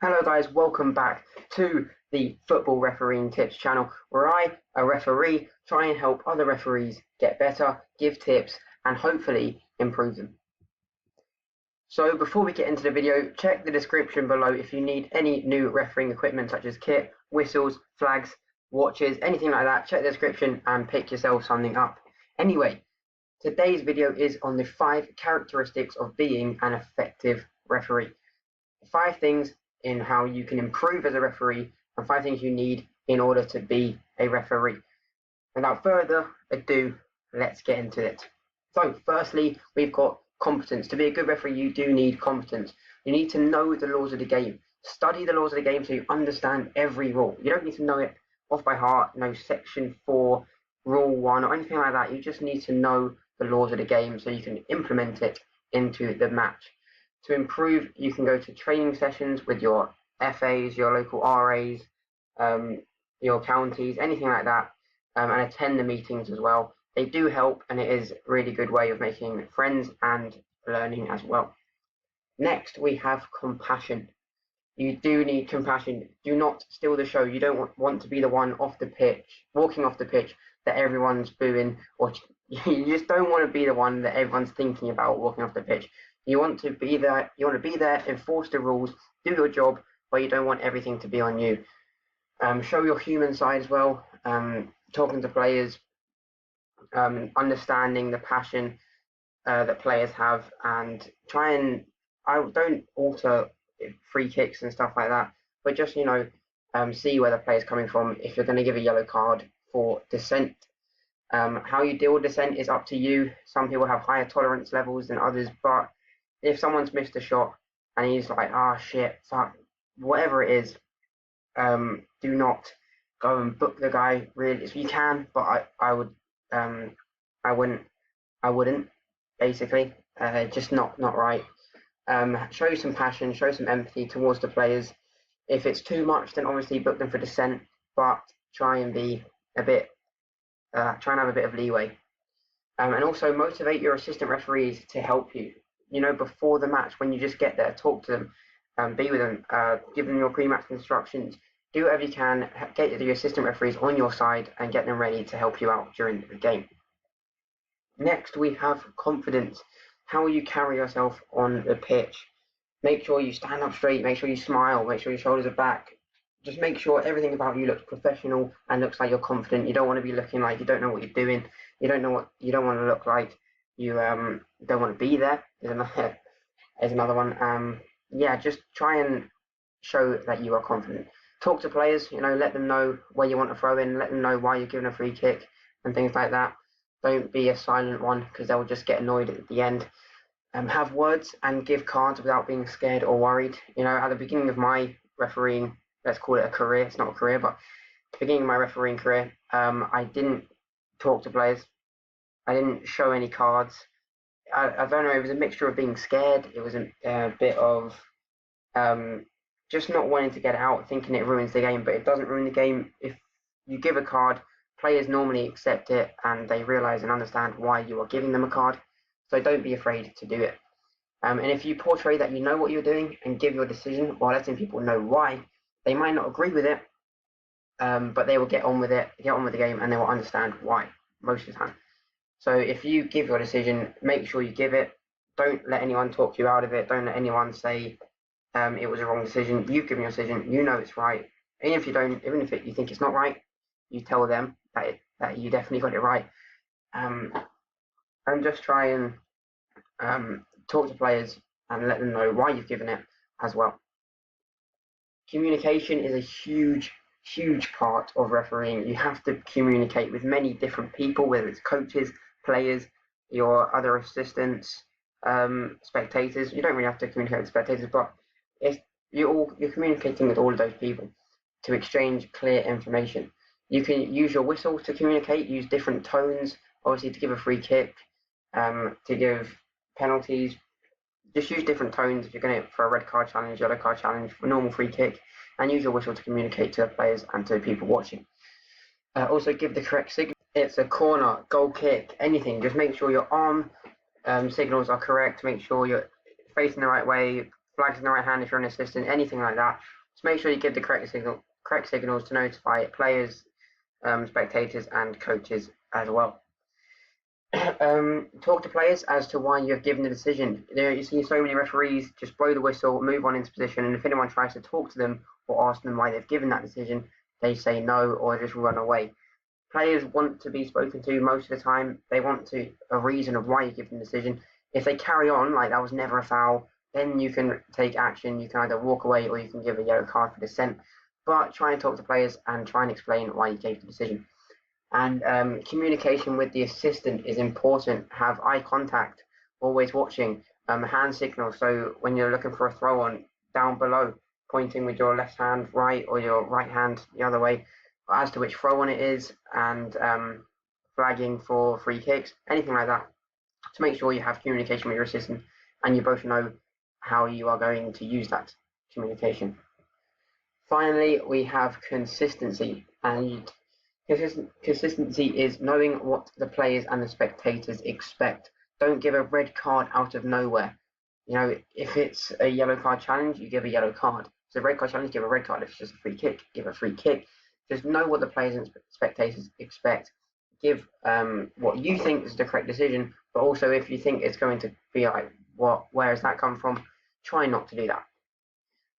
Hello guys, welcome back to the Football Refereeing Tips channel, where I, a referee, try and help other referees get better, give tips, and hopefully improve them. So before we get into the video, check the description below if you need any new refereeing equipment such as kit, whistles, flags, watches, anything like that. Check the description and pick yourself something up. Anyway, today's video is on the 5 characteristics of being an effective referee. 5 things in how you can improve as a referee, and 5 things you need in order to be a referee. Without further ado, let's get into it. So firstly, we've got competence. To be a good referee, you do need competence. You need to know the laws of the game. Study the laws of the game so you understand every rule. You don't need to know it off by heart, know section 4, rule 1, or anything like that. You just need to know the laws of the game so you can implement it into the match. To improve, you can go to training sessions with your FAs, your local RAs, your counties, anything like that, and attend the meetings as well. They do help, and it is a really good way of making friends and learning as well. Next, we have compassion. You do need compassion. Do not steal the show. You don't want to be the one off the pitch, walking off the pitch that everyone's booing, or you just don't want to be the one that everyone's thinking about walking off the pitch. You want to be there. You want to be there, enforce the rules, do your job, but you don't want everything to be on you. Show your human side as well. Talking to players, understanding the passion that players have, and try and I don't alter free kicks and stuff like that, but just see where the player's coming from. If you're going to give a yellow card for dissent, how you deal with dissent is up to you. Some people have higher tolerance levels than others, but if someone's missed a shot and he's like, ah, shit, fuck, whatever it is, do not go and book the guy. Really, if you can, but I wouldn't. Basically, just not right. Show some passion, show some empathy towards the players. If it's too much, then obviously book them for dissent, but try and be a bit, try and have a bit of leeway. And also motivate your assistant referees to help you. Before the match, when you just get there, talk to them, be with them, give them your pre-match instructions. Do whatever you can, get your assistant referees on your side and get them ready to help you out during the game. Next, we have confidence. How you carry yourself on the pitch. Make sure you stand up straight, make sure you smile, make sure your shoulders are back. Just make sure everything about you looks professional and looks like you're confident. You don't want to be looking like you don't know what you're doing. You don't want to look like you don't want to be there. There's another one. Yeah, just try and show that you are confident. Talk to players, let them know where you want to throw in, let them know why you're giving a free kick and things like that. Don't be a silent one, because they'll just get annoyed at the end. Have words and give cards without being scared or worried. At the beginning of my refereeing, let's call it a career, it's not a career, but the beginning of my refereeing career, I didn't talk to players. I didn't show any cards. I don't know, it was a mixture of being scared. It was a bit of just not wanting to get it out, thinking it ruins the game, but it doesn't ruin the game. If you give a card, players normally accept it and they realize and understand why you are giving them a card. So don't be afraid to do it. And if you portray that you know what you're doing and give your decision while letting people know why, they might not agree with it, but they will get on with the game, and they will understand why most of the time. So if you give your decision, make sure you give it. Don't let anyone talk you out of it. Don't let anyone say it was a wrong decision. You've given your decision. You know it's right. Even if you think it's not right, you tell them that you definitely got it right. And just try and talk to players and let them know why you've given it as well. Communication is a huge part of refereeing. You have to communicate with many different people, whether it's coaches, players, your other assistants, spectators. You don't really have to communicate with spectators, but if you're communicating with all of those people to exchange clear information. You can use your whistle to communicate, use different tones, obviously to give a free kick, to give penalties. Just use different tones if you're going for a red card challenge, yellow card challenge, a normal free kick, and use your whistle to communicate to the players and to people watching. Also give the correct signal. It's a corner, goal kick, anything. Just make sure your arm signals are correct. Make sure you're facing the right way, flags in the right hand if you're an assistant, anything like that. Just make sure you give the correct signals to notify players, spectators, and coaches as well. Talk to players as to why you have given the decision. You see so many referees just blow the whistle, move on into position, and if anyone tries to talk to them or ask them why they've given that decision, they say no or just run away. Players want to be spoken to most of the time. They want a reason of why you give them the decision. If they carry on like that was never a foul, then you can take action. You can either walk away or you can give a yellow card for dissent. But try and talk to players and try and explain why you gave the decision. And communication with the assistant is important. Have eye contact, always watching, hand signals. So when you're looking for a throw on, down below, pointing with your left hand right or your right hand the other way as to which throw on it is, and flagging for free kicks, anything like that, to make sure you have communication with your assistant and you both know how you are going to use that communication. Finally, we have consistency, and consistency is knowing what the players and the spectators expect. Don't give a red card out of nowhere. You know, if it's a yellow card challenge, you give a yellow card. If it's a red card challenge, give a red card. If it's just a free kick, give a free kick. Just know what the players and spectators expect. Give what you think is the correct decision, but also if you think it's going to be like, where has that come from? Try not to do that.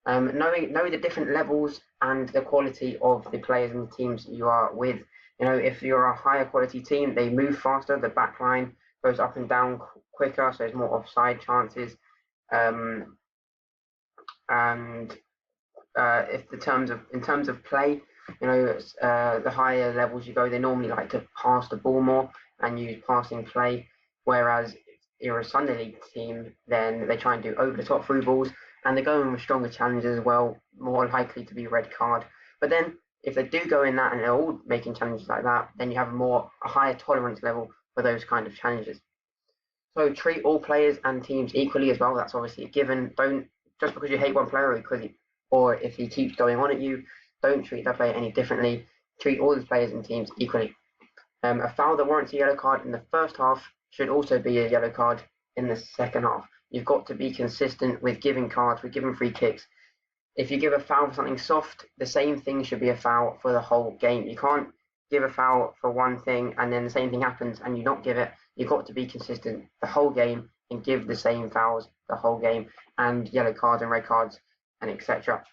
Know the different levels and the quality of the players and the teams you are with. You know, if you're a higher quality team, they move faster. The back line goes up and down quicker, so there's more offside chances. And if in terms of play, you know, the higher levels you go, they normally like to pass the ball more and use passing play. Whereas if you're a Sunday League team, then they try and do over the top through balls, and they're going with stronger challenges as well, more likely to be red card. But then if they do go in that and they're all making challenges like that, then you have a higher tolerance level for those kind of challenges. So treat all players and teams equally as well. That's obviously a given. Don't, just because you hate one player or if he keeps going on at you, don't treat that player any differently. Treat all the players and teams equally. A foul that warrants a yellow card in the first half should also be a yellow card in the second half. You've got to be consistent with giving cards, with giving free kicks. If you give a foul for something soft, the same thing should be a foul for the whole game. You can't give a foul for one thing and then the same thing happens and you not give it. You've got to be consistent the whole game and give the same fouls the whole game, and yellow cards and red cards and etc.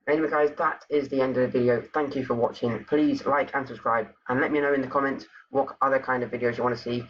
Anyway guys, that is the end of the video. Thank you for watching. Please like and subscribe and let me know in the comments what other kind of videos you want to see